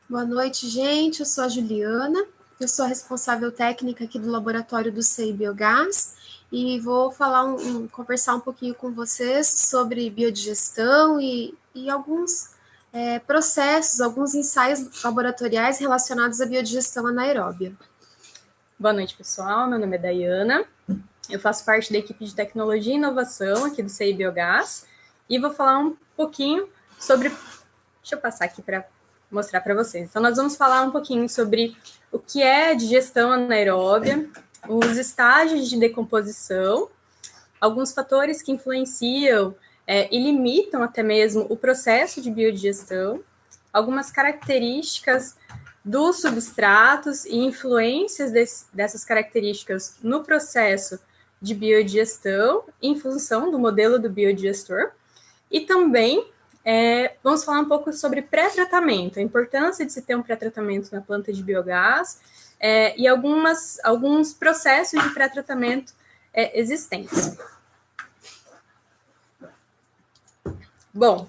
Boa noite, gente. Eu sou a Juliana, eu sou a responsável técnica aqui do laboratório do CEI Biogás e vou conversar um pouquinho com vocês sobre biodigestão e alguns processos, alguns ensaios laboratoriais relacionados à biodigestão anaeróbia. Boa noite, pessoal. Meu nome é Dayana. Eu faço parte da equipe de tecnologia e inovação aqui do CEI Biogás e vou falar um pouquinho sobre... Deixa eu passar aqui para mostrar para vocês. Então, nós vamos falar um pouquinho sobre o que é digestão anaeróbia, os estágios de decomposição, alguns fatores que influenciam e limitam até mesmo o processo de biodigestão, algumas características dos substratos e influências dessas características no processo de biodigestão em função do modelo do biodigestor, e também vamos falar um pouco sobre pré-tratamento, a importância de se ter um pré-tratamento na planta de biogás e alguns processos de pré-tratamento existentes. Bom,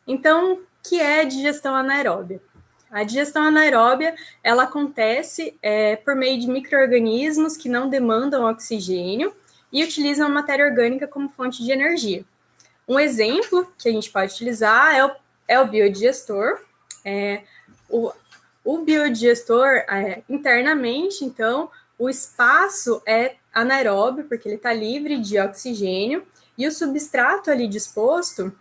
então, o que é digestão anaeróbia? A digestão anaeróbia, ela acontece por meio de micro-organismos que não demandam oxigênio e utilizam a matéria orgânica como fonte de energia. Um exemplo que a gente pode utilizar é o biodigestor. O biodigestor, internamente, então, o espaço é anaeróbio, porque ele está livre de oxigênio, e o substrato ali disposto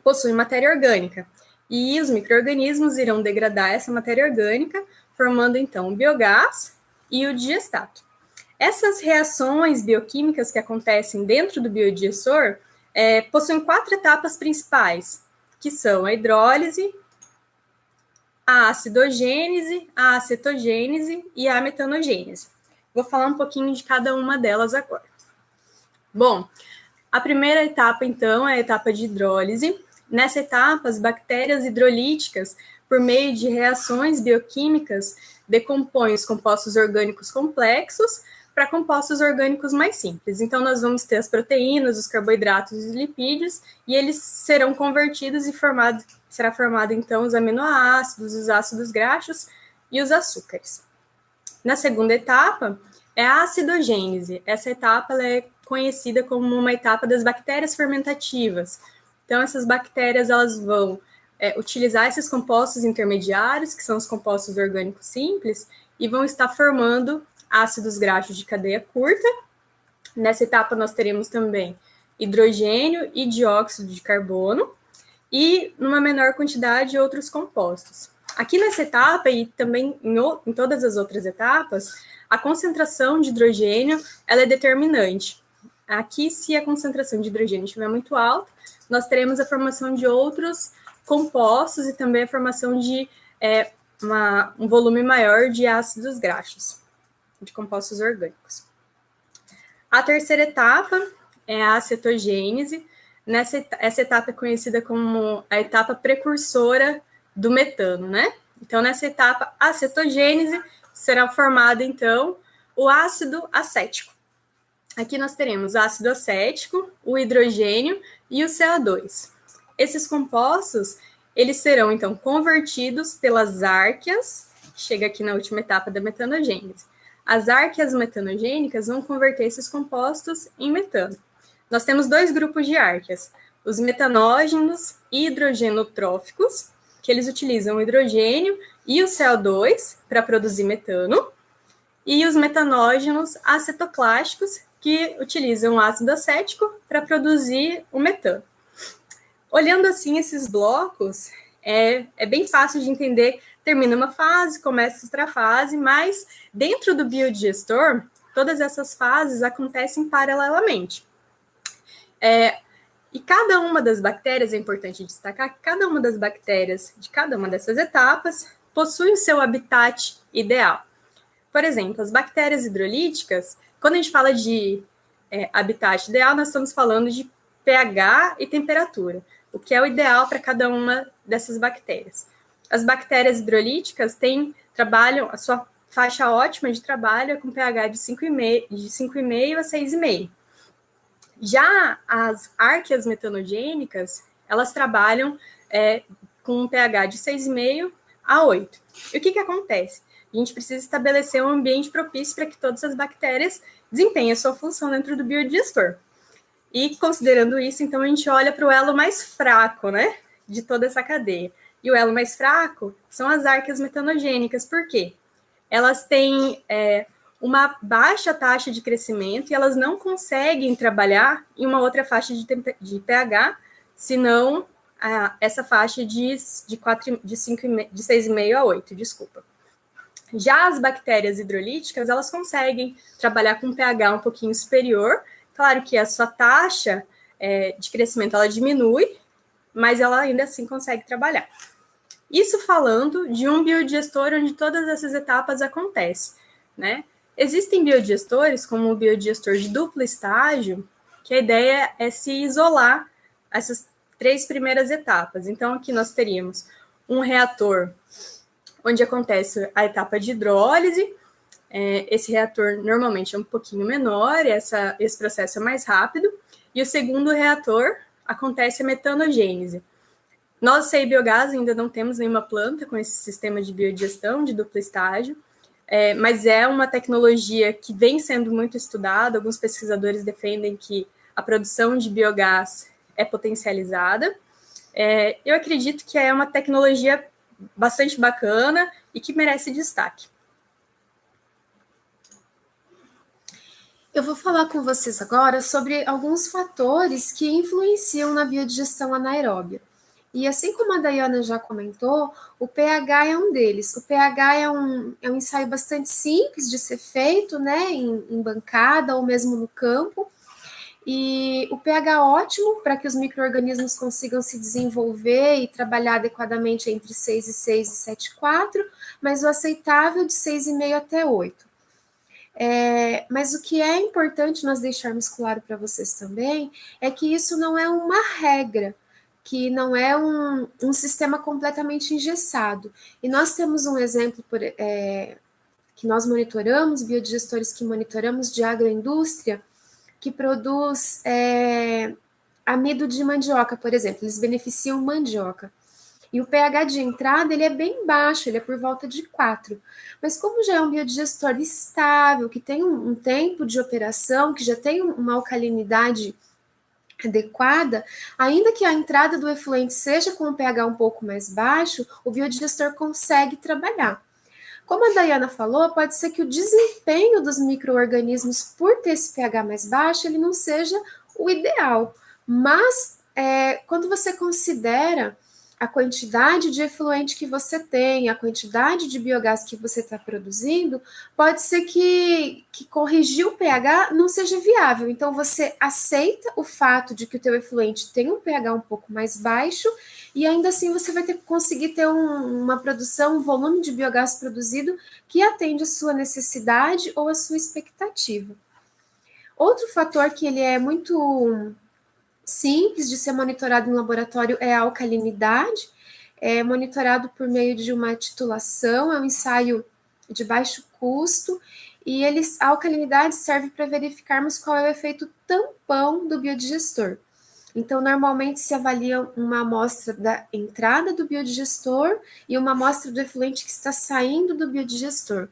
possui matéria orgânica. E os micro-organismos irão degradar essa matéria orgânica, formando, então, o biogás e o digestato. Essas reações bioquímicas que acontecem dentro do biodigestor possuem 4 etapas principais, que são a hidrólise, a acidogênese, a acetogênese e a metanogênese. Vou falar um pouquinho de cada uma delas agora. Bom, a primeira etapa, então, é a etapa de hidrólise. Nessa etapa, as bactérias hidrolíticas, por meio de reações bioquímicas, decompõem os compostos orgânicos complexos para compostos orgânicos mais simples. Então, nós vamos ter as proteínas, os carboidratos e os lipídios, e eles serão convertidos e será formado, então, os aminoácidos, os ácidos graxos e os açúcares. Na segunda etapa, é a acidogênese. Essa etapa ela é conhecida como uma etapa das bactérias fermentativas. Então, essas bactérias elas vão utilizar esses compostos intermediários, que são os compostos orgânicos simples, e vão estar formando ácidos graxos de cadeia curta. Nessa etapa, nós teremos também hidrogênio e dióxido de carbono, e, numa menor quantidade, outros compostos. Aqui nessa etapa, e também em todas as outras etapas, a concentração de hidrogênio ela é determinante. Aqui, se a concentração de hidrogênio estiver muito alta, nós teremos a formação de outros compostos e também a formação de um volume maior de ácidos graxos, de compostos orgânicos. A terceira etapa é a acetogênese. Essa etapa é conhecida como a etapa precursora do metano, né? Então, nessa etapa, a acetogênese, será formado, então, o ácido acético. Aqui nós teremos o ácido acético, o hidrogênio e o CO2. Esses compostos, eles serão, então, convertidos pelas árqueas, chega aqui na última etapa da metanogênese. As árqueas metanogênicas vão converter esses compostos em metano. Nós temos 2 grupos de árqueas, os metanógenos e hidrogenotróficos, que eles utilizam o hidrogênio e o CO2 para produzir metano, e os metanógenos acetoclásticos, que utilizam o ácido acético para produzir o metano. Olhando assim esses blocos, é bem fácil de entender, termina uma fase, começa outra fase, mas dentro do biodigestor, todas essas fases acontecem paralelamente. E cada uma das bactérias, é importante destacar que cada uma das bactérias de cada uma dessas etapas possui o seu habitat ideal. Por exemplo, as bactérias hidrolíticas, quando a gente fala de habitat ideal, nós estamos falando de pH e temperatura, o que é o ideal para cada uma dessas bactérias. As bactérias hidrolíticas trabalham, a sua faixa ótima de trabalho é com pH de 5,5 a 6,5. Já as árqueas metanogênicas, elas trabalham com um pH de 6,5 a 8. E o que acontece? A gente precisa estabelecer um ambiente propício para que todas as bactérias desempenhem a sua função dentro do biodigestor. E considerando isso, então a gente olha para o elo mais fraco, né, de toda essa cadeia. E o elo mais fraco são as arqueas metanogênicas. Por quê? Elas têm uma baixa taxa de crescimento e elas não conseguem trabalhar em uma outra faixa de pH, senão essa faixa de 6,5 a 8, desculpa. Já as bactérias hidrolíticas, elas conseguem trabalhar com um pH um pouquinho superior. Claro que a sua taxa de crescimento ela diminui, mas ela ainda assim consegue trabalhar. Isso falando de um biodigestor onde todas essas etapas acontecem, né? Existem biodigestores, como o biodigestor de duplo estágio, que a ideia é se isolar essas 3 primeiras etapas. Então, aqui nós teríamos um reator onde acontece a etapa de hidrólise. Esse reator normalmente é um pouquinho menor, esse processo é mais rápido. E o segundo reator acontece a metanogênese. Nós, CI Biogás, ainda não temos nenhuma planta com esse sistema de biodigestão de duplo estágio, mas é uma tecnologia que vem sendo muito estudada. Alguns pesquisadores defendem que a produção de biogás é potencializada. Eu acredito que é uma tecnologia bastante bacana e que merece destaque. Eu vou falar com vocês agora sobre alguns fatores que influenciam na biodigestão anaeróbia. E assim como a Dayana já comentou, o pH é um deles. O pH é um ensaio bastante simples de ser feito, né, em bancada ou mesmo no campo. E o pH ótimo para que os micro-organismos consigam se desenvolver e trabalhar adequadamente entre 6,6 e 7,4, mas o aceitável de 6,5 até 8. Mas o que é importante nós deixarmos claro para vocês também é que isso não é uma regra, que não é um sistema completamente engessado. E nós temos um exemplo que nós monitoramos, biodigestores que monitoramos de agroindústria, que produz amido de mandioca, por exemplo, eles beneficiam mandioca. E o pH de entrada, ele é bem baixo, ele é por volta de 4. Mas como já é um biodigestor estável, que tem um tempo de operação, que já tem uma alcalinidade adequada, ainda que a entrada do efluente seja com um pH um pouco mais baixo, o biodigestor consegue trabalhar. Como a Dayana falou, pode ser que o desempenho dos micro-organismos, por ter esse pH mais baixo, ele não seja o ideal. Mas, quando você considera a quantidade de efluente que você tem, a quantidade de biogás que você está produzindo, pode ser que corrigir o pH não seja viável. Então, você aceita o fato de que o teu efluente tem um pH um pouco mais baixo e ainda assim você vai conseguir ter uma produção, um volume de biogás produzido que atende a sua necessidade ou a sua expectativa. Outro fator que ele é muito simples de ser monitorado em laboratório é a alcalinidade, é monitorado por meio de uma titulação, é um ensaio de baixo custo, e a alcalinidade serve para verificarmos qual é o efeito tampão do biodigestor. Então, normalmente se avalia uma amostra da entrada do biodigestor e uma amostra do efluente que está saindo do biodigestor.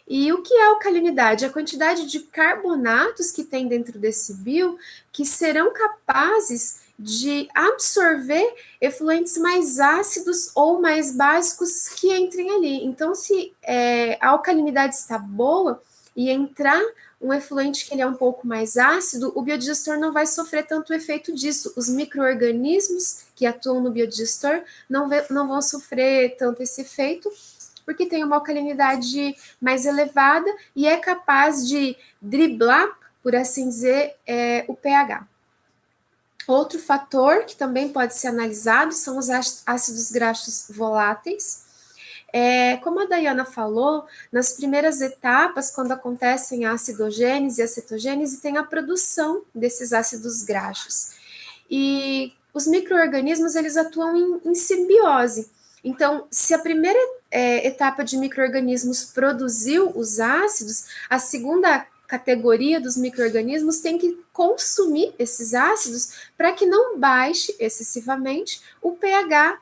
E o que é alcalinidade? A quantidade de carbonatos que tem dentro desse bio que serão capazes de absorver efluentes mais ácidos ou mais básicos que entrem ali. Então, se a alcalinidade está boa e entrar um efluente que ele é um pouco mais ácido, o biodigestor não vai sofrer tanto o efeito disso. Os micro-organismos que atuam no biodigestor não vão sofrer tanto esse efeito, porque tem uma alcalinidade mais elevada e é capaz de driblar, por assim dizer, o pH. Outro fator que também pode ser analisado são os ácidos graxos voláteis. Como a Dayana falou, nas primeiras etapas, quando acontecem a acidogênese e a cetogênese, tem a produção desses ácidos graxos. E os micro-organismos, eles atuam em simbiose. Então, se a primeira etapa de micro-organismos produziu os ácidos, a segunda categoria dos micro-organismos tem que consumir esses ácidos para que não baixe excessivamente o pH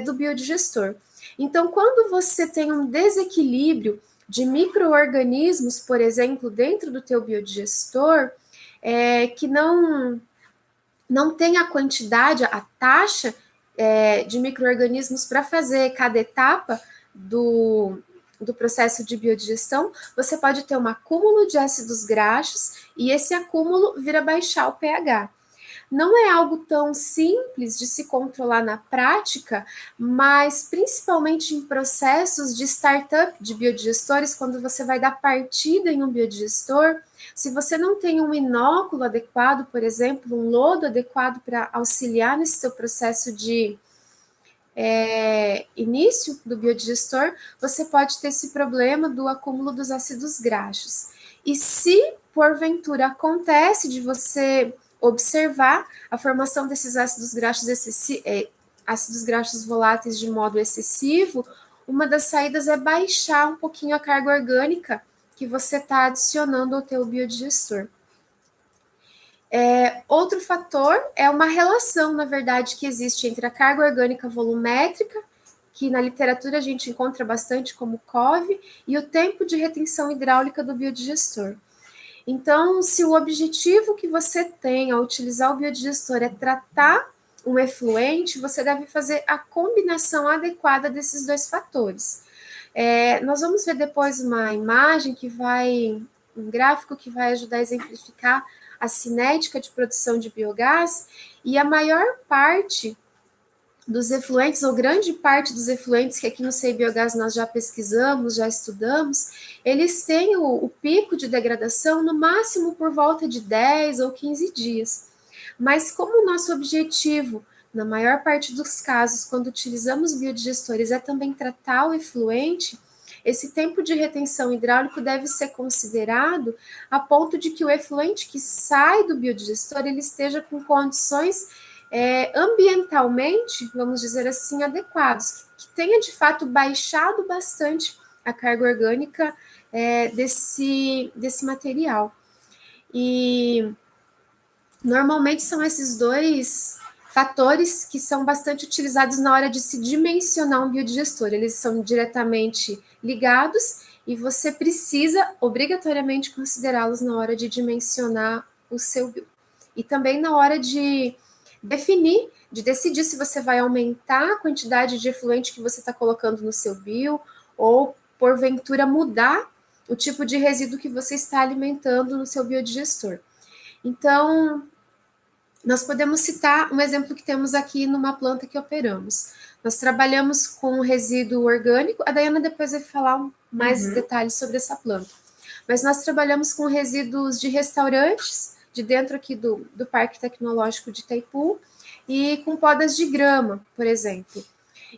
do biodigestor. Então, quando você tem um desequilíbrio de micro-organismos, por exemplo, dentro do teu biodigestor, que não tem a quantidade, a taxa de micro-organismos para fazer cada etapa do processo de biodigestão, você pode ter um acúmulo de ácidos graxos e esse acúmulo vira baixar o pH. Não é algo tão simples de se controlar na prática, mas principalmente em processos de startup de biodigestores, quando você vai dar partida em um biodigestor, se você não tem um inóculo adequado, por exemplo, um lodo adequado para auxiliar nesse seu processo de início do biodigestor, você pode ter esse problema do acúmulo dos ácidos graxos. E se, porventura, acontece de você observar a formação desses ácidos graxos voláteis de modo excessivo, uma das saídas é baixar um pouquinho a carga orgânica que você está adicionando ao teu biodigestor. Outro fator é uma relação, na verdade, que existe entre a carga orgânica volumétrica, que na literatura a gente encontra bastante como COV, e o tempo de retenção hidráulica do biodigestor. Então, se o objetivo que você tem ao utilizar o biodigestor é tratar um efluente, você deve fazer a combinação adequada desses dois fatores. Nós vamos ver depois uma imagem um gráfico que vai ajudar a exemplificar a cinética de produção de biogás, e a maior parte dos efluentes, ou grande parte dos efluentes que aqui no CEI Biogás nós já pesquisamos, já estudamos, eles têm o pico de degradação no máximo por volta de 10 ou 15 dias. Mas como o nosso objetivo, na maior parte dos casos, quando utilizamos biodigestores, é também tratar o efluente, esse tempo de retenção hidráulico deve ser considerado a ponto de que o efluente que sai do biodigestor ele esteja com condições ambientalmente, vamos dizer assim, adequados, que tenha de fato baixado bastante a carga orgânica desse material. E normalmente são esses dois fatores que são bastante utilizados na hora de se dimensionar um biodigestor. Eles são diretamente ligados e você precisa obrigatoriamente considerá-los na hora de dimensionar o seu bio. E também na hora de decidir se você vai aumentar a quantidade de efluente que você está colocando no seu bio ou, porventura, mudar o tipo de resíduo que você está alimentando no seu biodigestor. Então, nós podemos citar um exemplo que temos aqui numa planta que operamos. Nós trabalhamos com resíduo orgânico, a Dayana depois vai falar mais detalhes sobre essa planta. Mas nós trabalhamos com resíduos de restaurantes, de dentro aqui do Parque Tecnológico de Itaipu, e com podas de grama, por exemplo.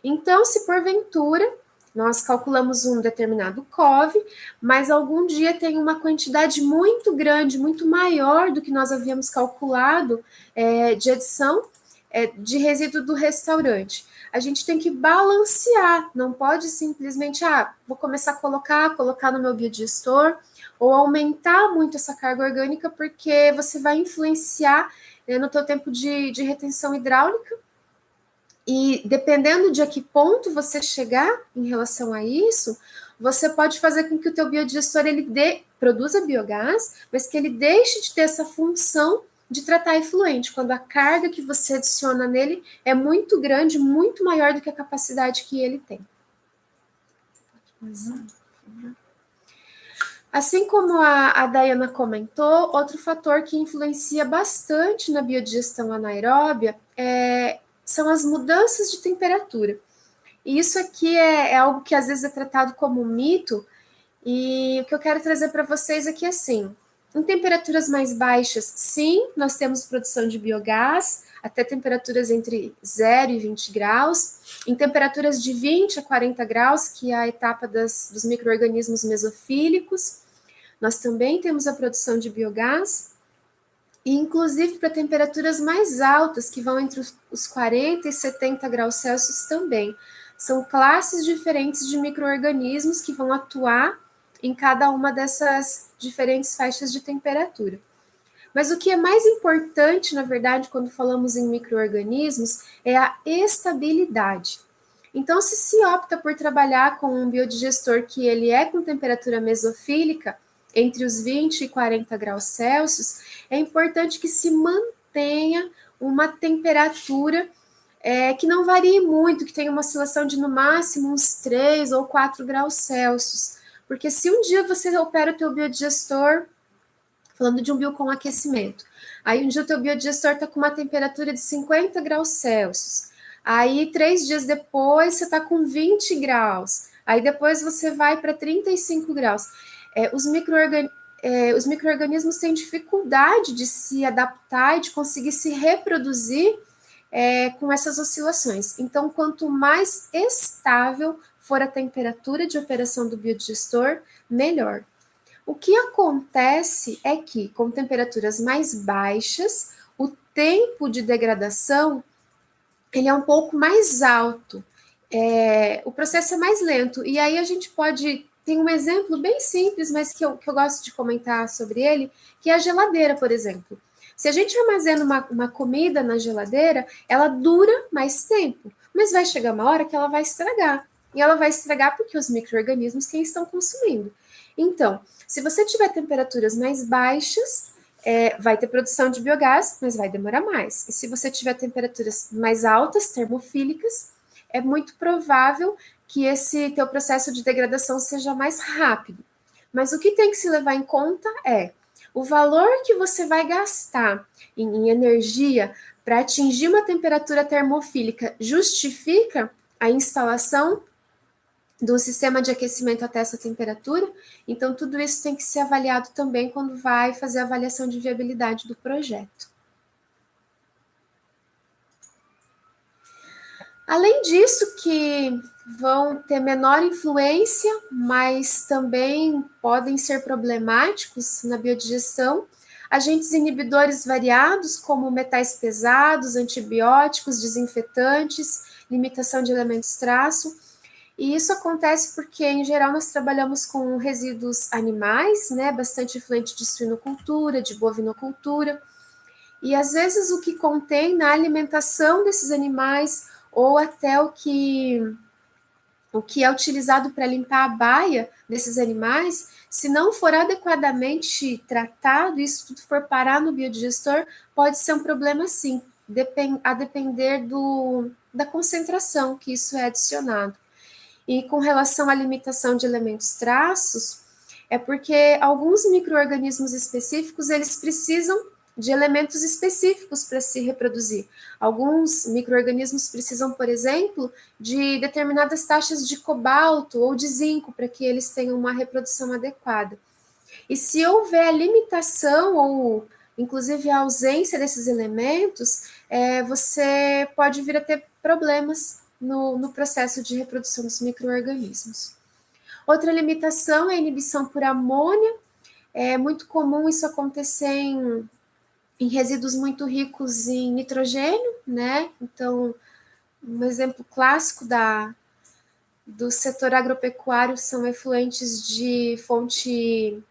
Então, se porventura nós calculamos um determinado COV, mas algum dia tem uma quantidade muito grande, muito maior do que nós havíamos calculado de adição de resíduo do restaurante. A gente tem que balancear, não pode simplesmente, vou começar a colocar no meu biodigestor, ou aumentar muito essa carga orgânica, porque você vai influenciar no teu tempo de retenção hidráulica, e dependendo de a que ponto você chegar em relação a isso, você pode fazer com que o teu biodigestor ele produza biogás, mas que ele deixe de ter essa função de tratar efluente, quando a carga que você adiciona nele é muito grande, muito maior do que a capacidade que ele tem. Assim como a Dayana comentou, outro fator que influencia bastante na biodigestão anaeróbia são as mudanças de temperatura. E isso aqui é algo que às vezes é tratado como um mito, e o que eu quero trazer para vocês aqui é assim, em temperaturas mais baixas, sim, nós temos produção de biogás, até temperaturas entre 0 e 20 graus, em temperaturas de 20 a 40 graus, que é a etapa dos micro-organismos mesofílicos, nós também temos a produção de biogás, e inclusive para temperaturas mais altas, que vão entre os 40 e 70 graus Celsius também. São classes diferentes de micro-organismos que vão atuar em cada uma dessas diferentes faixas de temperatura. Mas o que é mais importante, na verdade, quando falamos em micro-organismos, é a estabilidade. Então, se opta por trabalhar com um biodigestor que ele é com temperatura mesofílica, entre os 20 e 40 graus Celsius, é importante que se mantenha uma temperatura que não varie muito, que tenha uma oscilação de no máximo uns 3 ou 4 graus Celsius. Porque se um dia você opera o teu biodigestor, falando de um bio com aquecimento, aí um dia o teu biodigestor está com uma temperatura de 50 graus Celsius, aí 3 dias depois você está com 20 graus, aí depois você vai para 35 graus. Os micro-organismos têm dificuldade de se adaptar e de conseguir se reproduzir com essas oscilações. Então, quanto mais estável for a temperatura de operação do biodigestor, melhor. O que acontece é que, com temperaturas mais baixas, o tempo de degradação ele é um pouco mais alto. O processo é mais lento. E aí a gente pode... Tem um exemplo bem simples, mas que eu gosto de comentar sobre ele, que é a geladeira, por exemplo. Se a gente armazena uma comida na geladeira, ela dura mais tempo, mas vai chegar uma hora que ela vai estragar. E ela vai estragar porque os micro-organismos quem estão consumindo. Então, se você tiver temperaturas mais baixas, vai ter produção de biogás, mas vai demorar mais. E se você tiver temperaturas mais altas, termofílicas, é muito provável que esse teu processo de degradação seja mais rápido. Mas o que tem que se levar em conta é o valor que você vai gastar em energia para atingir uma temperatura termofílica justifica a instalação do sistema de aquecimento até essa temperatura. Então, tudo isso tem que ser avaliado também quando vai fazer a avaliação de viabilidade do projeto. Além disso, que vão ter menor influência, mas também podem ser problemáticos na biodigestão, agentes inibidores variados, como metais pesados, antibióticos, desinfetantes, limitação de elementos traço. E isso acontece porque, em geral, nós trabalhamos com resíduos animais, né, bastante influente de suinocultura, de bovinocultura, e às vezes o que contém na alimentação desses animais, ou até o que é utilizado para limpar a baia desses animais, se não for adequadamente tratado, isso tudo for parar no biodigestor, pode ser um problema sim, a depender da concentração que isso é adicionado. E com relação à limitação de elementos traços, é porque alguns micro-organismos específicos, eles precisam de elementos específicos para se reproduzir. Alguns micro-organismos precisam, por exemplo, de determinadas taxas de cobalto ou de zinco para que eles tenham uma reprodução adequada. E se houver a limitação ou, inclusive, a ausência desses elementos, você pode vir a ter problemas no processo de reprodução dos micro-organismos. Outra limitação é a inibição por amônia. É muito comum isso acontecer em resíduos muito ricos em nitrogênio, né? Então, um exemplo clássico do setor agropecuário são efluentes de fonte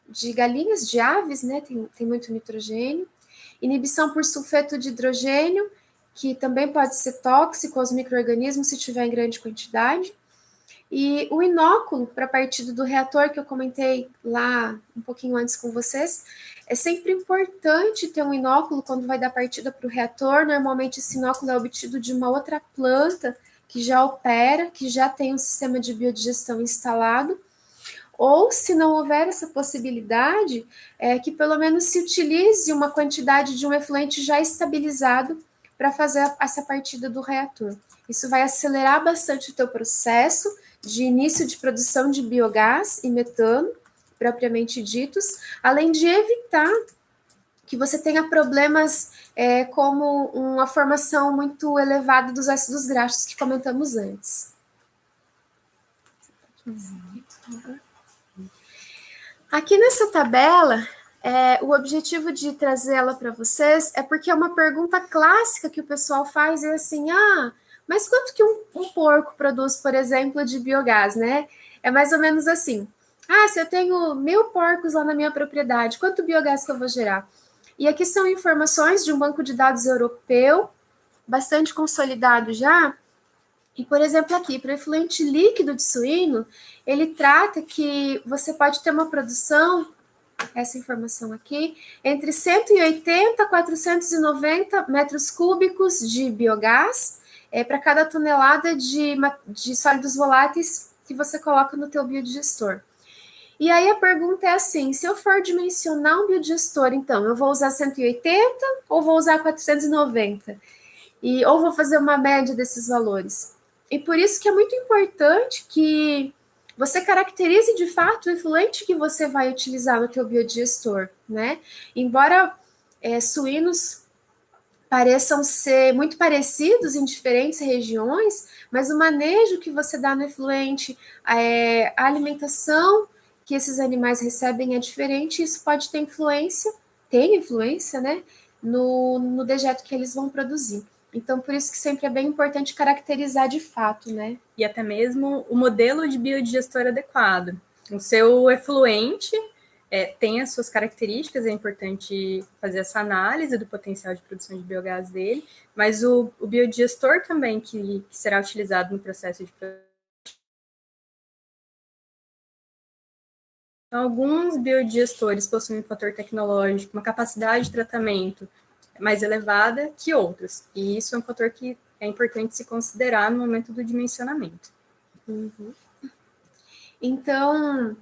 de galinhas, de aves, né? Tem muito nitrogênio. Inibição por sulfeto de hidrogênio, que também pode ser tóxico aos micro-organismos se tiver em grande quantidade. E o inóculo para a partida do reator, que eu comentei lá um pouquinho antes com vocês, é sempre importante ter um inóculo quando vai dar partida para o reator. Normalmente esse inóculo é obtido de uma outra planta que já opera, que já tem um sistema de biodigestão instalado. Ou, se não houver essa possibilidade, que pelo menos se utilize uma quantidade de um efluente já estabilizado para fazer essa partida do reator. Isso vai acelerar bastante o teu processo de início de produção de biogás e metano, propriamente ditos, além de evitar que você tenha problemas como uma formação muito elevada dos ácidos graxos que comentamos antes. Aqui nessa tabela, o objetivo de trazê-la para vocês é porque é uma pergunta clássica que o pessoal faz, é assim, mas quanto que um porco produz, por exemplo, de biogás, né? É mais ou menos assim, se eu tenho 1000 porcos lá na minha propriedade, quanto biogás que eu vou gerar? E aqui são informações de um banco de dados europeu, bastante consolidado já. E, por exemplo, aqui, para o efluente líquido de suíno, ele trata que você pode ter uma produção, essa informação aqui, entre 180 a 490 metros cúbicos de biogás para cada tonelada de sólidos voláteis que você coloca no teu biodigestor. E aí a pergunta é assim, se eu for dimensionar um biodigestor, então, eu vou usar 180 ou vou usar 490? Ou vou fazer uma média desses valores? E por isso que é muito importante que você caracterize de fato o efluente que você vai utilizar no teu biodigestor, né? Embora suínos pareçam ser muito parecidos em diferentes regiões, mas o manejo que você dá no efluente, a alimentação que esses animais recebem é diferente, e isso pode ter influência, né, no dejeto que eles vão produzir. Então, por isso que sempre é bem importante caracterizar de fato, né? E até mesmo o modelo de biodigestor adequado. O seu efluente tem as suas características, é importante fazer essa análise do potencial de produção de biogás dele, mas o biodigestor também que será utilizado no processo de produção. Então, alguns biodigestores possuem um fator tecnológico, uma capacidade de tratamento mais elevada que outros. E isso é um fator que é importante se considerar no momento do dimensionamento. Uhum. Então,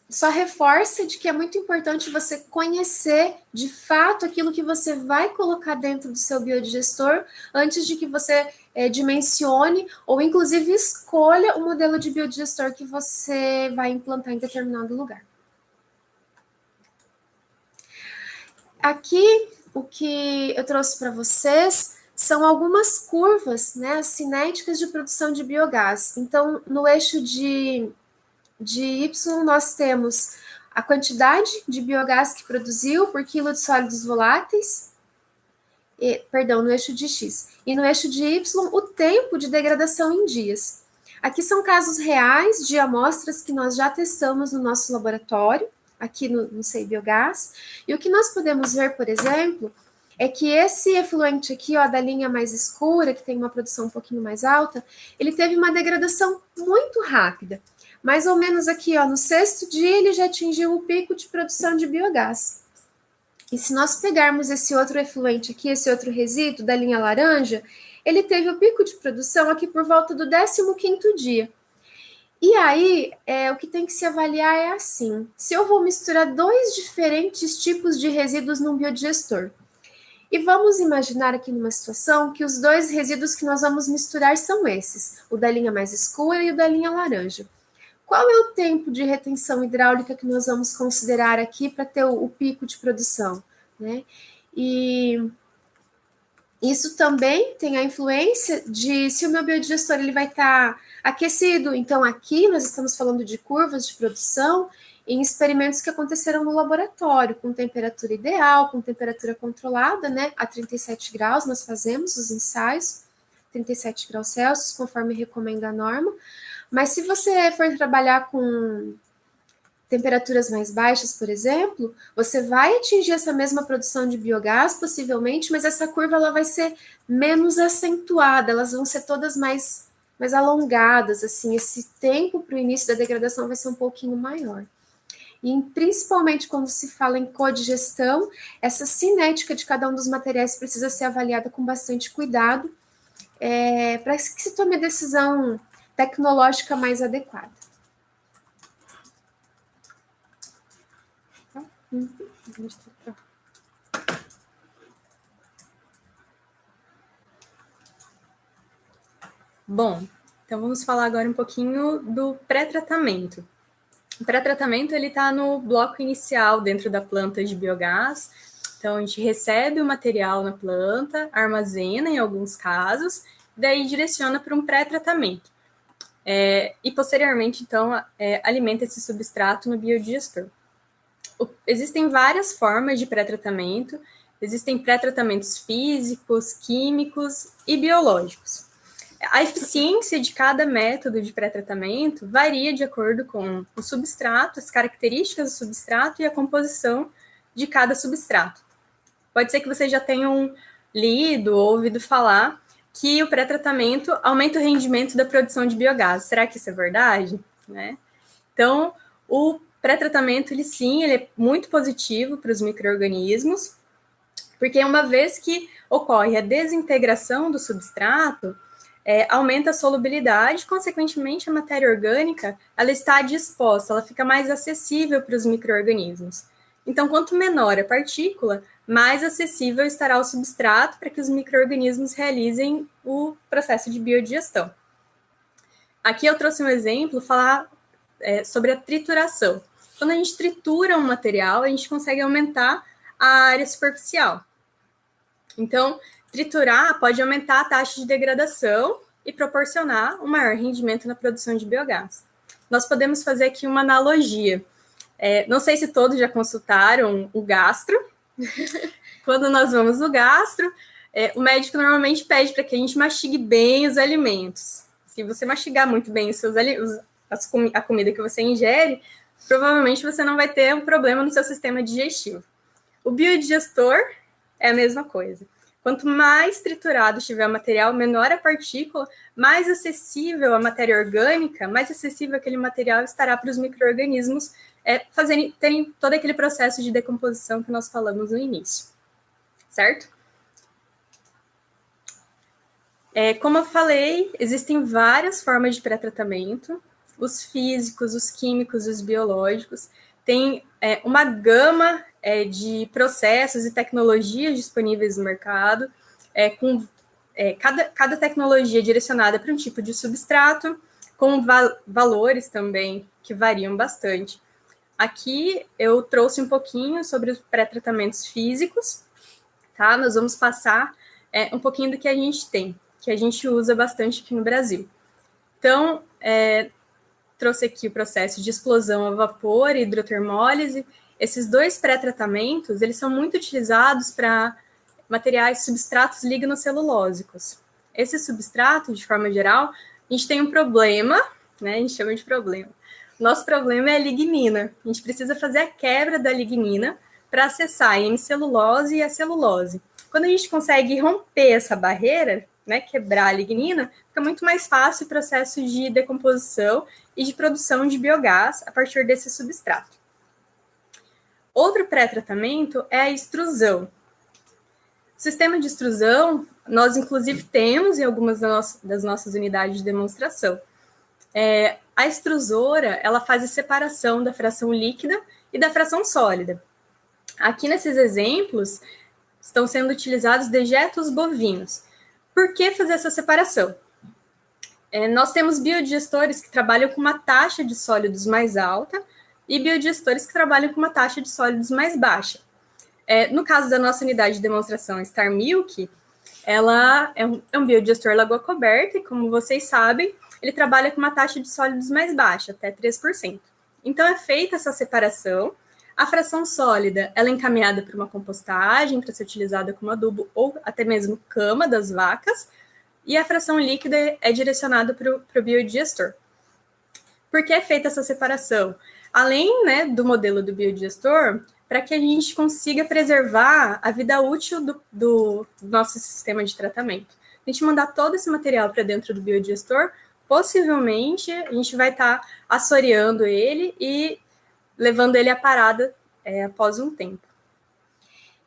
só reforça de que é muito importante você conhecer de fato aquilo que você vai colocar dentro do seu biodigestor antes de que você dimensione ou inclusive escolha o modelo de biodigestor que você vai implantar em determinado lugar. Aqui, o que eu trouxe para vocês são algumas curvas, né, cinéticas de produção de biogás. Então, no eixo de Y, nós temos a quantidade de biogás que produziu por quilo de sólidos voláteis, no eixo de X. E no eixo de Y, o tempo de degradação em dias. Aqui são casos reais de amostras que nós já testamos no nosso laboratório, aqui no SEI Biogás. E o que nós podemos ver, por exemplo, é que esse efluente aqui, ó, da linha mais escura, que tem uma produção um pouquinho mais alta, ele teve uma degradação muito rápida. Mais ou menos aqui, ó, no 6º dia, ele já atingiu o pico de produção de biogás. E se nós pegarmos esse outro efluente aqui, esse outro resíduo da linha laranja, ele teve o pico de produção aqui por volta do 15º dia. E aí, o que tem que se avaliar é assim, se eu vou misturar 2 diferentes tipos de resíduos num biodigestor, e vamos imaginar aqui numa situação que os 2 resíduos que nós vamos misturar são esses, o da linha mais escura e o da linha laranja. Qual é o tempo de retenção hidráulica que nós vamos considerar aqui para ter o pico de produção, né? E isso também tem a influência de se o meu biodigestor ele vai estar aquecido. Então, aqui nós estamos falando de curvas de produção em experimentos que aconteceram no laboratório, com temperatura ideal, com temperatura controlada, né? A 37 graus nós fazemos os ensaios, 37 graus Celsius, conforme recomenda a norma. Mas se você for trabalhar com temperaturas mais baixas, por exemplo, você vai atingir essa mesma produção de biogás, possivelmente, mas essa curva ela vai ser menos acentuada, elas vão ser todas mais alongadas, assim, esse tempo para o início da degradação vai ser um pouquinho maior. E principalmente quando se fala em codigestão, essa cinética de cada um dos materiais precisa ser avaliada com bastante cuidado, para que se tome a decisão tecnológica mais adequada. Bom, então vamos falar agora um pouquinho do pré-tratamento. O pré-tratamento ele está no bloco inicial dentro da planta de biogás. Então a gente recebe o material na planta, armazena em alguns casos, daí direciona para um pré-tratamento. E posteriormente, então, alimenta esse substrato no biodigestor. Existem várias formas de pré-tratamento, existem pré-tratamentos físicos, químicos e biológicos. A eficiência de cada método de pré-tratamento varia de acordo com o substrato, as características do substrato e a composição de cada substrato. Pode ser que vocês já tenham lido ou ouvido falar que o pré-tratamento aumenta o rendimento da produção de biogás. Será que isso é verdade? Né? Então, o pré-tratamento, ele é muito positivo para os micro-organismos, porque uma vez que ocorre a desintegração do substrato, aumenta a solubilidade, consequentemente a matéria orgânica ela está disposta, ela fica mais acessível para os micro-organismos. Então, quanto menor a partícula, mais acessível estará o substrato para que os micro-organismos realizem o processo de biodigestão. Aqui eu trouxe um exemplo, falar sobre a trituração. Quando a gente tritura um material, a gente consegue aumentar a área superficial. Então, triturar pode aumentar a taxa de degradação e proporcionar um maior rendimento na produção de biogás. Nós podemos fazer aqui uma analogia. Não sei se todos já consultaram o gastro. Quando nós vamos no gastro, o médico normalmente pede para que a gente mastigue bem os alimentos. Se você mastigar muito bem a comida que você ingere, provavelmente você não vai ter um problema no seu sistema digestivo. O biodigestor é a mesma coisa. Quanto mais triturado estiver o material, menor a partícula, mais acessível a matéria orgânica, mais acessível aquele material estará para os micro-organismos terem todo aquele processo de decomposição que nós falamos no início. Certo? Como eu falei, existem várias formas de pré-tratamento. Os físicos, os químicos, os biológicos. Tem uma gama de processos e tecnologias disponíveis no mercado, com cada tecnologia direcionada para um tipo de substrato, com valores também que variam bastante. Aqui eu trouxe um pouquinho sobre os pré-tratamentos físicos, tá? Nós vamos passar um pouquinho do que a gente tem, que a gente usa bastante aqui no Brasil. Então, trouxe aqui o processo de explosão a vapor e hidrotermólise. Esses dois pré-tratamentos, eles são muito utilizados para materiais substratos lignocelulósicos. Esse substrato, de forma geral, a gente tem um problema, né? A gente chama de problema. Nosso problema é a lignina. A gente precisa fazer a quebra da lignina para acessar a hemicelulose e a celulose. Quando a gente consegue romper essa barreira, né, quebrar a lignina, fica muito mais fácil o processo de decomposição e de produção de biogás a partir desse substrato. Outro pré-tratamento é a extrusão. O sistema de extrusão, nós inclusive temos em algumas das nossas unidades de demonstração. A extrusora, ela faz a separação da fração líquida e da fração sólida. Aqui nesses exemplos, estão sendo utilizados dejetos bovinos. Por que fazer essa separação? Nós temos biodigestores que trabalham com uma taxa de sólidos mais alta e biodigestores que trabalham com uma taxa de sólidos mais baixa. No caso da nossa unidade de demonstração Star Milk, ela é um biodigestor lagoa coberta e, como vocês sabem, ele trabalha com uma taxa de sólidos mais baixa, até 3%. Então, é feita essa separação. A fração sólida ela é encaminhada para uma compostagem, para ser utilizada como adubo ou até mesmo cama das vacas, e a fração líquida é direcionada para o biodigestor. Por que é feita essa separação? Além, né, do modelo do biodigestor, para que a gente consiga preservar a vida útil do nosso sistema de tratamento. A gente mandar todo esse material para dentro do biodigestor, possivelmente a gente vai estar assoreando ele e levando ele à parada após um tempo.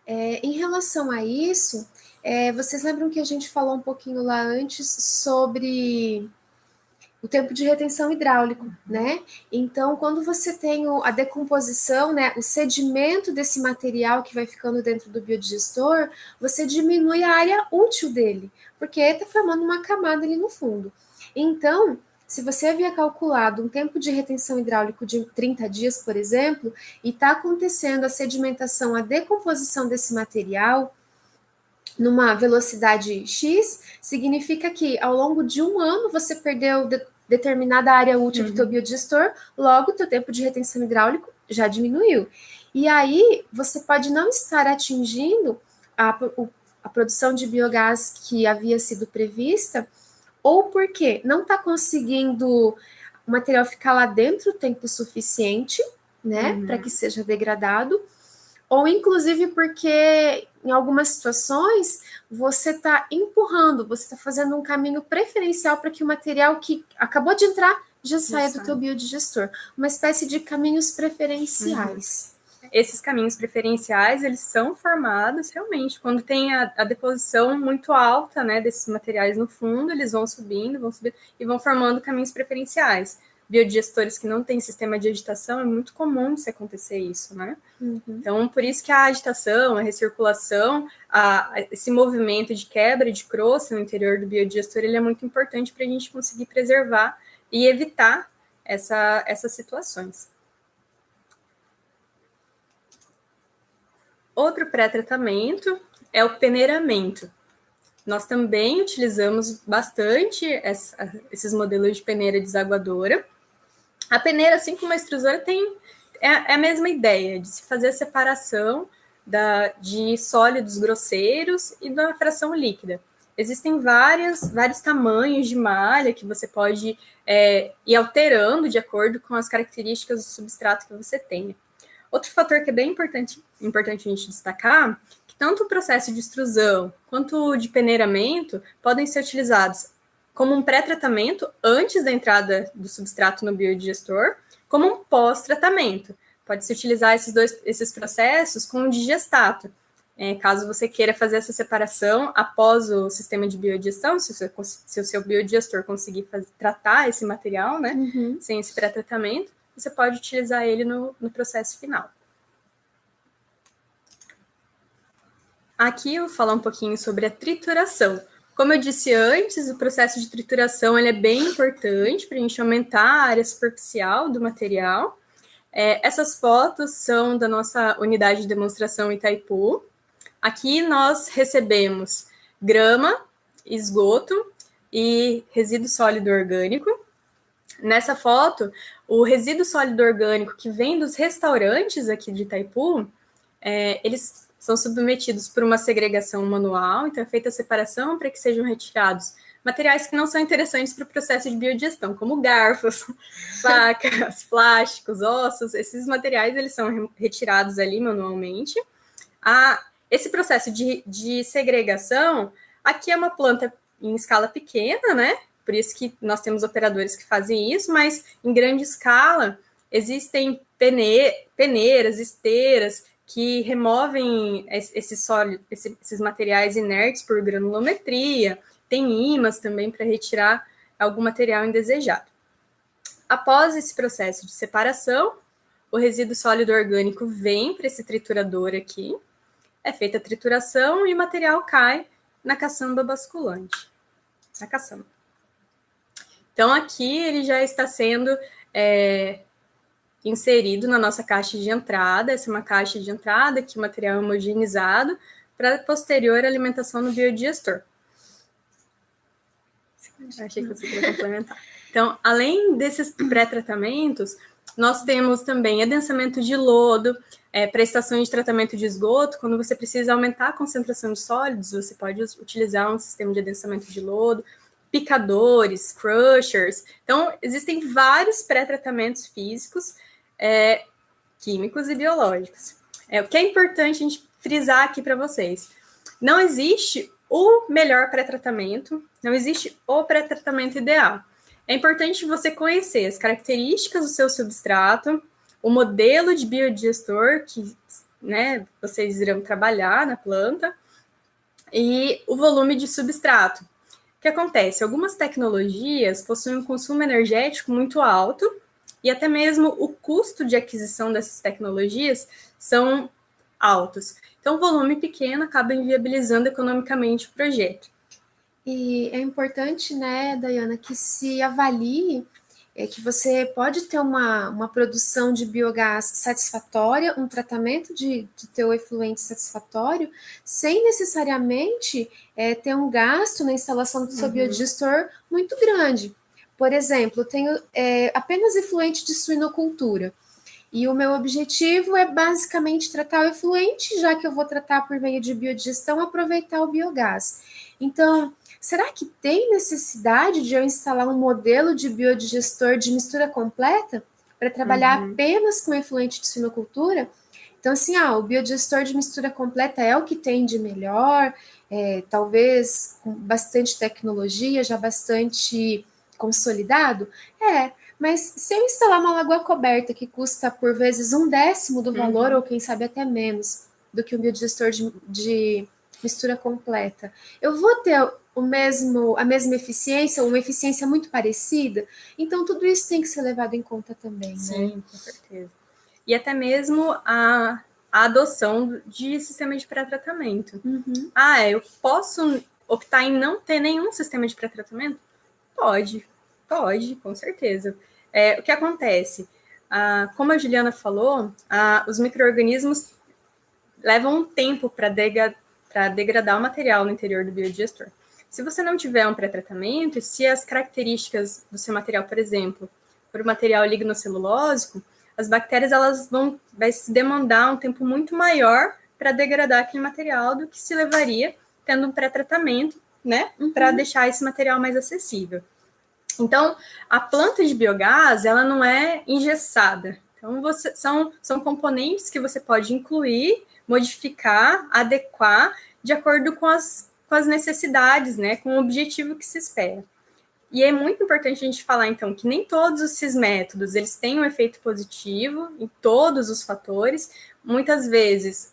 Em relação a isso, vocês lembram que a gente falou um pouquinho lá antes sobre o tempo de retenção hidráulico, né? Então, quando você tem a decomposição, né, o sedimento desse material que vai ficando dentro do biodigestor, você diminui a área útil dele, porque está formando uma camada ali no fundo. Então, se você havia calculado um tempo de retenção hidráulico de 30 dias, por exemplo, e está acontecendo a sedimentação, a decomposição desse material numa velocidade X, significa que ao longo de um ano você perdeu determinada área útil do teu biodigestor, logo o teu tempo de retenção hidráulico já diminuiu. E aí você pode não estar atingindo a produção de biogás que havia sido prevista, ou porque não está conseguindo o material ficar lá dentro o tempo suficiente, né, para que seja degradado, Ou, inclusive, porque em algumas situações você está empurrando, você está fazendo um caminho preferencial para que o material que acabou de entrar já saia do teu biodigestor. Uma espécie de caminhos preferenciais. Esses caminhos preferenciais, eles são formados realmente quando tem a deposição muito alta, né, desses materiais no fundo, eles vão subindo e vão formando caminhos preferenciais. Biodigestores que não têm sistema de agitação, é muito comum se acontecer isso, né? Então, por isso que a agitação, a recirculação, esse movimento de quebra de crosta no interior do biodigestor, ele é muito importante para a gente conseguir preservar e evitar essas situações. Outro pré-tratamento é o peneiramento. Nós também utilizamos bastante esses modelos de peneira desaguadora. A peneira, assim como a extrusora, é a mesma ideia de se fazer a separação de sólidos grosseiros e da fração líquida. Existem vários tamanhos de malha que você pode ir alterando de acordo com as características do substrato que você tenha. Outro fator que é bem importante a gente destacar, que tanto o processo de extrusão quanto o de peneiramento podem ser utilizados como um pré-tratamento antes da entrada do substrato no biodigestor, como um pós-tratamento. Pode-se utilizar esses processos com um digestato, caso você queira fazer essa separação após o sistema de biodigestão, se o seu biodigestor conseguir tratar esse material, né, sem esse pré-tratamento, você pode utilizar ele no processo final. Aqui eu vou falar um pouquinho sobre a trituração. Como eu disse antes, o processo de trituração ele é bem importante para a gente aumentar a área superficial do material. Essas fotos são da nossa unidade de demonstração Itaipu. Aqui nós recebemos grama, esgoto e resíduo sólido orgânico. Nessa foto, o resíduo sólido orgânico que vem dos restaurantes aqui de Itaipu, eles são submetidos por uma segregação manual, então é feita a separação para que sejam retirados materiais que não são interessantes para o processo de biodigestão, como garfos, facas, plásticos, ossos. Esses materiais eles são retirados ali manualmente. Esse processo de segregação, aqui é uma planta em escala pequena, né? Por isso que nós temos operadores que fazem isso, mas em grande escala existem peneiras, esteiras, que removem esses materiais inertes por granulometria, tem ímãs também para retirar algum material indesejado. Após esse processo de separação, o resíduo sólido orgânico vem para esse triturador aqui, é feita a trituração e o material cai na caçamba basculante, na caçamba. Então, aqui ele já está sendo inserido na nossa caixa de entrada. Essa é uma caixa de entrada, aqui o material homogeneizado, para posterior alimentação no biodigestor. Achei que você queria complementar. Então, além desses pré-tratamentos, nós temos também adensamento de lodo, para estações de tratamento de esgoto. Quando você precisa aumentar a concentração de sólidos, você pode utilizar um sistema de adensamento de lodo, picadores, crushers. Então, existem vários pré-tratamentos físicos, químicos e biológicos. O que é importante a gente frisar aqui para vocês. Não existe o melhor pré-tratamento, não existe o pré-tratamento ideal. É importante você conhecer as características do seu substrato, o modelo de biodigestor que, né, vocês irão trabalhar na planta e o volume de substrato. O que acontece? Algumas tecnologias possuem um consumo energético muito alto e até mesmo o custo de aquisição dessas tecnologias são altos. Então, o volume pequeno acaba inviabilizando economicamente o projeto. E é importante, né, Dayana, que se avalie que você pode ter uma produção de biogás satisfatória, um tratamento do teu efluente satisfatório, sem necessariamente ter um gasto na instalação do seu biodigestor muito grande. Por exemplo, eu tenho apenas efluente de suinocultura, e o meu objetivo é basicamente tratar o efluente, já que eu vou tratar por meio de biodigestão, aproveitar o biogás. Então, será que tem necessidade de eu instalar um modelo de biodigestor de mistura completa para trabalhar apenas com efluente de suinocultura? Então, assim, o biodigestor de mistura completa é o que tem de melhor, talvez com bastante tecnologia, já bastante consolidado, mas se eu instalar uma lagoa coberta que custa por vezes 1/10 do valor, ou quem sabe até menos, do que um biodigestor de mistura completa, eu vou ter a mesma eficiência, ou uma eficiência muito parecida? Então, tudo isso tem que ser levado em conta também, Sim, né? com certeza. E até mesmo a adoção de sistema de pré-tratamento. Eu posso optar em não ter nenhum sistema de pré-tratamento? Pode, com certeza. O que acontece? Como a Juliana falou, os micro-organismos levam um tempo para degradar o material no interior do biodigestor. Se você não tiver um pré-tratamento, e se as características do seu material, por exemplo, for um material lignocelulósico, as bactérias vai se demandar um tempo muito maior para degradar aquele material do que se levaria tendo um pré-tratamento, né, para deixar esse material mais acessível. Então, a planta de biogás, ela não é engessada. Então, são componentes que você pode incluir, modificar, adequar de acordo com as necessidades, né, com o objetivo que se espera. E é muito importante a gente falar, então, que nem todos esses métodos, eles têm um efeito positivo em todos os fatores. Muitas vezes,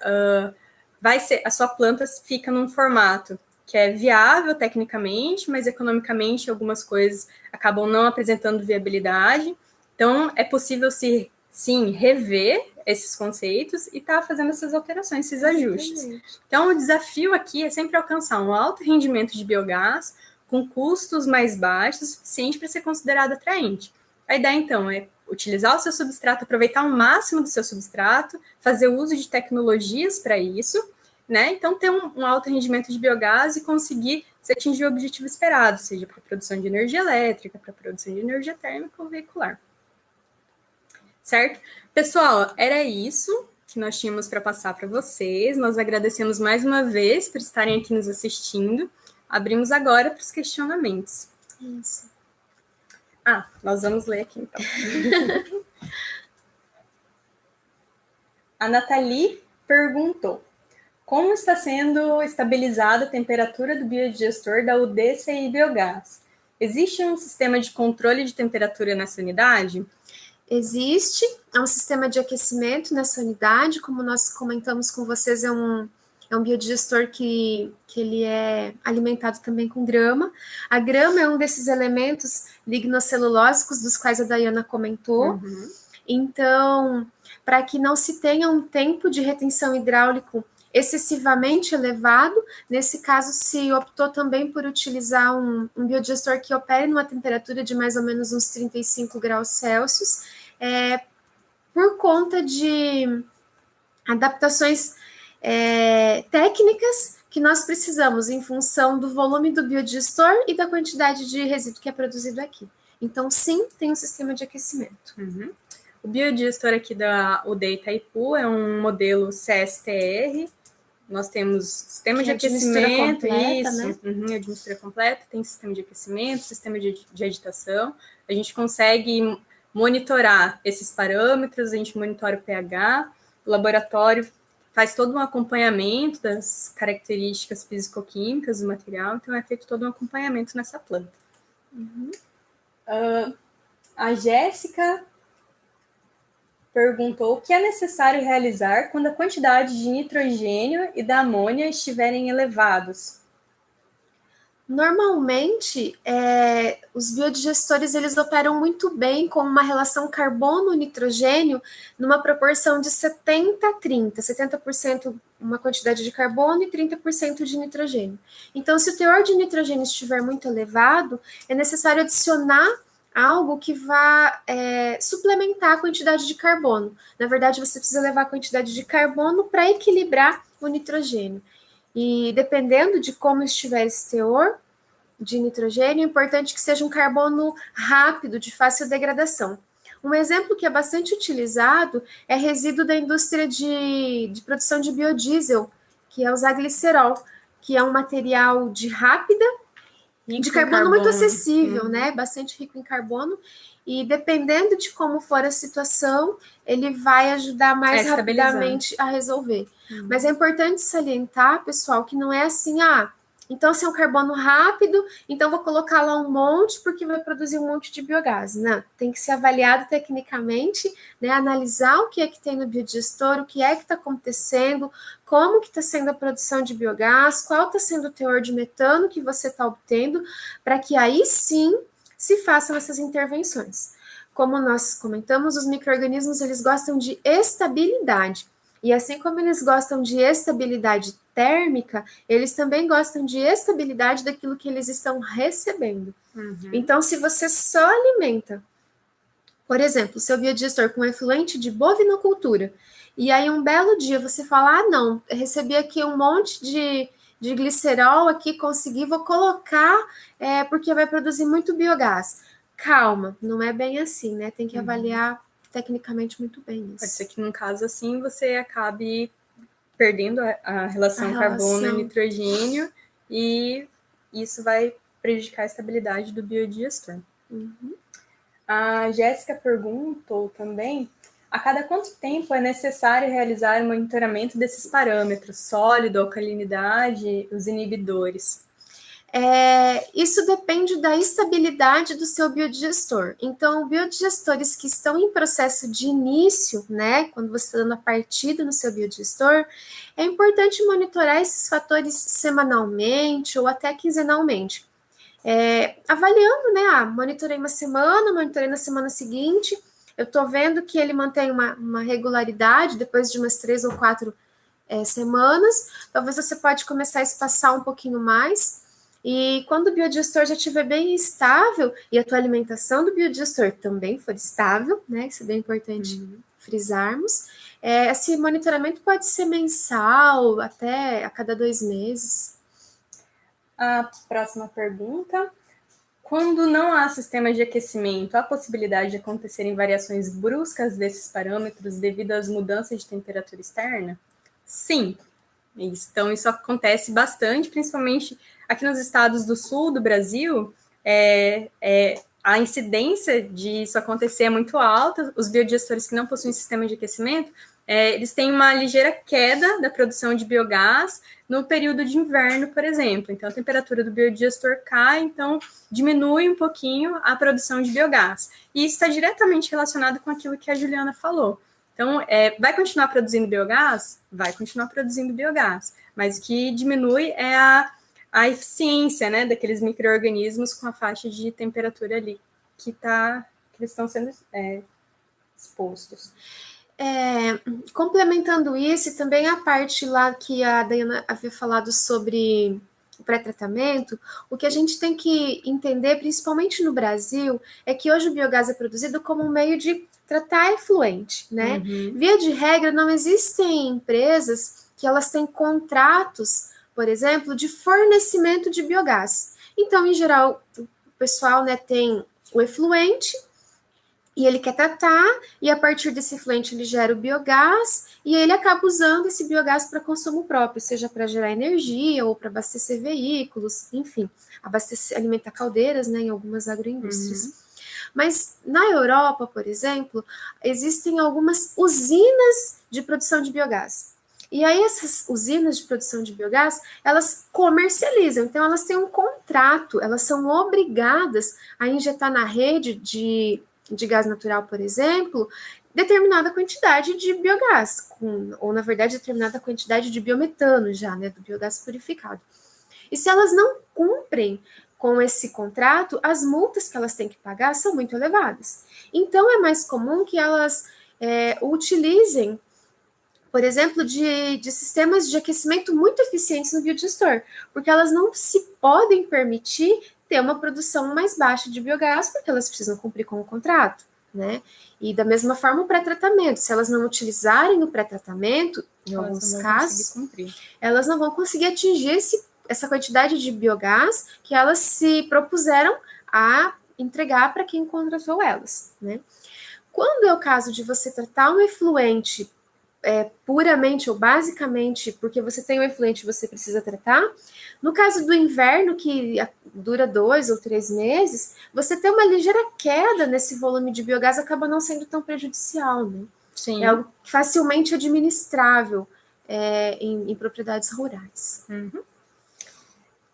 a sua planta fica num formato que é viável tecnicamente, mas economicamente algumas coisas acabam não apresentando viabilidade. Então, é possível, sim, rever esses conceitos e estar fazendo essas alterações, esses ajustes. Então, o desafio aqui é sempre alcançar um alto rendimento de biogás com custos mais baixos, o suficiente para ser considerado atraente. A ideia, então, é utilizar o seu substrato, aproveitar o máximo do seu substrato, fazer uso de tecnologias para isso, né? Então, ter um alto rendimento de biogás e conseguir atingir o objetivo esperado, seja para a produção de energia elétrica, para a produção de energia térmica ou veicular. Certo? Pessoal, era isso que nós tínhamos para passar para vocês. Nós agradecemos mais uma vez por estarem aqui nos assistindo. Abrimos agora para os questionamentos. Isso. Nós vamos ler aqui, então. A Nathalie perguntou: como está sendo estabilizada a temperatura do biodigestor da UDCI Biogás? Existe um sistema de controle de temperatura nessa unidade? Existe, é um sistema de aquecimento nessa unidade, como nós comentamos com vocês, é um biodigestor que ele é alimentado também com grama. A grama é um desses elementos lignocelulósicos dos quais a Dayana comentou. Então, para que não se tenha um tempo de retenção hidráulico excessivamente elevado, nesse caso se optou também por utilizar um biodigestor que opere numa temperatura de mais ou menos uns 35 graus Celsius, por conta de adaptações técnicas que nós precisamos em função do volume do biodigestor e da quantidade de resíduo que é produzido aqui. Então, sim, tem um sistema de aquecimento. O biodigestor aqui da UD Itaipu é um modelo CSTR. Nós temos sistema de aquecimento, né? De mistura completa, tem sistema de aquecimento, sistema de agitação. A gente consegue monitorar esses parâmetros, a gente monitora o pH, o laboratório faz todo um acompanhamento das características físico-químicas do material, então é feito todo um acompanhamento nessa planta. A Jéssica perguntou o que é necessário realizar quando a quantidade de nitrogênio e da amônia estiverem elevados. Normalmente, os biodigestores eles operam muito bem com uma relação carbono-nitrogênio numa proporção de 70-30, 70% uma quantidade de carbono e 30% de nitrogênio. Então, se o teor de nitrogênio estiver muito elevado, é necessário adicionar algo que vá suplementar a quantidade de carbono. Na verdade, você precisa levar a quantidade de carbono para equilibrar o nitrogênio. E dependendo de como estiver esse teor de nitrogênio, é importante que seja um carbono rápido, de fácil degradação. Um exemplo que é bastante utilizado é resíduo da indústria de produção de biodiesel, que é usar glicerol, que é um material de rápida de carbono muito acessível, né? Bastante rico em carbono. E dependendo de como for a situação, ele vai ajudar mais rapidamente a resolver. Mas é importante salientar, pessoal, que não é assim, então se é um carbono rápido, então vou colocar lá um monte porque vai produzir um monte de biogás. Não, tem que ser avaliado tecnicamente, né? Analisar o que é que tem no biodigestor, o que é que está acontecendo, como que está sendo a produção de biogás, qual está sendo o teor de metano que você está obtendo, para que aí sim se façam essas intervenções. Como nós comentamos, os micro-organismos eles gostam de estabilidade. E assim como eles gostam de estabilidade térmica, eles também gostam de estabilidade daquilo que eles estão recebendo. Então, se você só alimenta, por exemplo, seu biodigestor com efluente de bovinocultura, e aí um belo dia você fala, não, eu recebi aqui um monte de glicerol aqui, consegui, vou colocar, porque vai produzir muito biogás. Calma, não é bem assim, né? Tem que avaliar tecnicamente muito bem isso. Pode ser que num caso assim você acabe perdendo a relação carbono-nitrogênio e isso vai prejudicar a estabilidade do biodigestor. A Jéssica perguntou também, a cada quanto tempo é necessário realizar o monitoramento desses parâmetros, sólido, alcalinidade, os inibidores? Isso depende da estabilidade do seu biodigestor. Então, biodigestores que estão em processo de início, né, quando você está dando a partida no seu biodigestor, é importante monitorar esses fatores semanalmente ou até quinzenalmente. Avaliando, né, monitorei uma semana, monitorei na semana seguinte, eu estou vendo que ele mantém uma regularidade depois de umas 3 ou 4 semanas, talvez você pode começar a espaçar um pouquinho mais. E quando o biodigestor já estiver bem estável e a tua alimentação do biodigestor também for estável, né? Isso é bem importante frisarmos. Esse monitoramento pode ser mensal, até a cada 2 meses. A próxima pergunta. Quando não há sistema de aquecimento, há possibilidade de acontecerem variações bruscas desses parâmetros devido às mudanças de temperatura externa? Sim. Então, isso acontece bastante, principalmente aqui nos estados do sul do Brasil, a incidência disso acontecer é muito alta. Os biodigestores que não possuem sistema de aquecimento, eles têm uma ligeira queda da produção de biogás no período de inverno, por exemplo. Então, a temperatura do biodigestor cai, então diminui um pouquinho a produção de biogás. E isso está diretamente relacionado com aquilo que a Juliana falou. Então, vai continuar produzindo biogás? Vai continuar produzindo biogás, mas o que diminui é a eficiência, né, daqueles micro-organismos com a faixa de temperatura ali que eles estão sendo expostos. Complementando isso, também a parte lá que a Dayana havia falado sobre o pré-tratamento, o que a gente tem que entender, principalmente no Brasil, é que hoje o biogás é produzido como um meio de tratar efluente, né? Via de regra, não existem empresas que elas têm contratos, por exemplo, de fornecimento de biogás. Então, em geral, o pessoal, né, tem o efluente e ele quer tratar, e a partir desse efluente ele gera o biogás, e ele acaba usando esse biogás para consumo próprio, seja para gerar energia ou para abastecer veículos, enfim, alimentar caldeiras, né, em algumas agroindústrias. Mas na Europa, por exemplo, existem algumas usinas de produção de biogás. E aí essas usinas de produção de biogás, elas comercializam, então elas têm um contrato, elas são obrigadas a injetar na rede de gás natural, por exemplo, determinada quantidade de biogás, ou na verdade determinada quantidade de biometano já, né, do biogás purificado. E se elas não cumprem com esse contrato, as multas que elas têm que pagar são muito elevadas. Então, é mais comum que elas utilizem, por exemplo, de sistemas de aquecimento muito eficientes no biodigestor, porque elas não se podem permitir ter uma produção mais baixa de biogás, porque elas precisam cumprir com o contrato, né? E da mesma forma o pré-tratamento, se elas não utilizarem o pré-tratamento, em alguns casos, elas não vão conseguir atingir essa quantidade de biogás que elas se propuseram a entregar para quem contratou elas, né? Quando é o caso de você tratar um efluente puramente ou basicamente porque você tem o efluente e você precisa tratar. No caso do inverno, que dura 2 ou 3 meses, você ter uma ligeira queda nesse volume de biogás acaba não sendo tão prejudicial, né? Sim. É algo facilmente administrável em propriedades rurais. Uhum.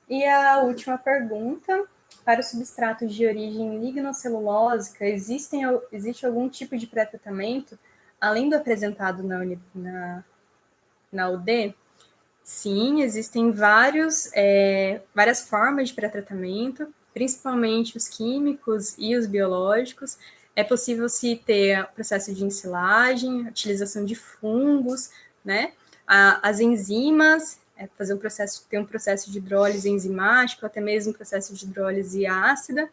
E a última pergunta: para os substratos de origem lignocelulósica, existe algum tipo de pré-tratamento, além do apresentado na UD? Sim, existem várias formas de pré-tratamento, principalmente os químicos e os biológicos. É possível se ter processo de ensilagem, utilização de fungos, né? As enzimas, ter um processo de hidrólise enzimático, até mesmo um processo de hidrólise ácida,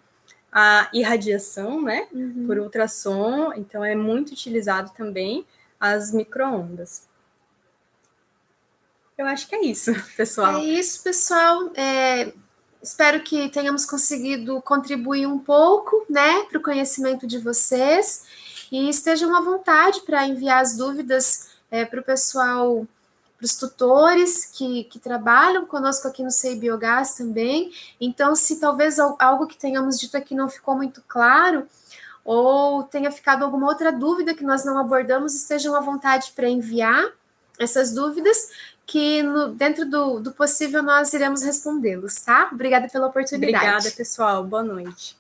a irradiação, né? Por ultrassom, então é muito utilizado também as micro-ondas. Eu acho que é isso, pessoal. É isso, pessoal. Espero que tenhamos conseguido contribuir um pouco, né, para o conhecimento de vocês. E estejam à vontade para enviar as dúvidas para o pessoal, para os tutores que trabalham conosco aqui no SEI Biogás também. Então, se talvez algo que tenhamos dito aqui não ficou muito claro, ou tenha ficado alguma outra dúvida que nós não abordamos, estejam à vontade para enviar essas dúvidas, que dentro do possível nós iremos respondê-los, tá? Obrigada pela oportunidade. Obrigada, pessoal. Boa noite.